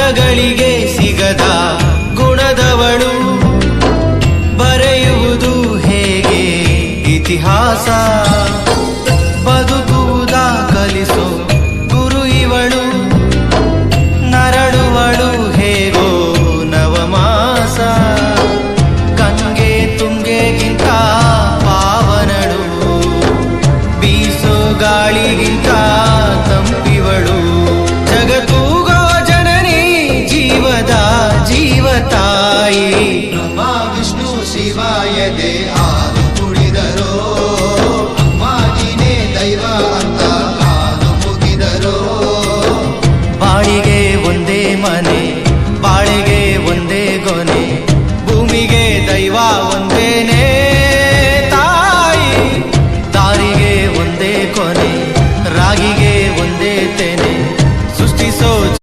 ಜನಗಳಿಗೆ ಸಿಗದ ಗುಣದವಳು, ಬರೆಯುವುದು ಹೇಗೆ ಇತಿಹಾಸ, ಬದುಕುವುದ ಕಲಿಸೋ ಗುರು ಇವಳು, ನರಳುವಳು ಹೇಗೋ ನವಮಾಸ, ಗಂಗೆ ತುಂಗೆಗಿಂತ ಪಾವನಳು, ಬೀಸೋ ಗಾಳಿಗಿಂತ ತಂಪಿವಳು, ಜಗತ್ತೂಗೋ ಜನನಿ ಜೀವದ ಜೀವತಾಯಿ. ಬ್ರಹ್ಮ ವಿಷ್ಣು ಶಿವಾಯದೆ ಹಾಲು ಕುಡಿದರೋ, ಅಮ್ಮಾಜಿನೇ ದೈವ ಅಂತ ಕಾಲು ಮುಗಿದರೋ, ಬಾಳಿಗೆ ಒಂದೇ ಮನೆ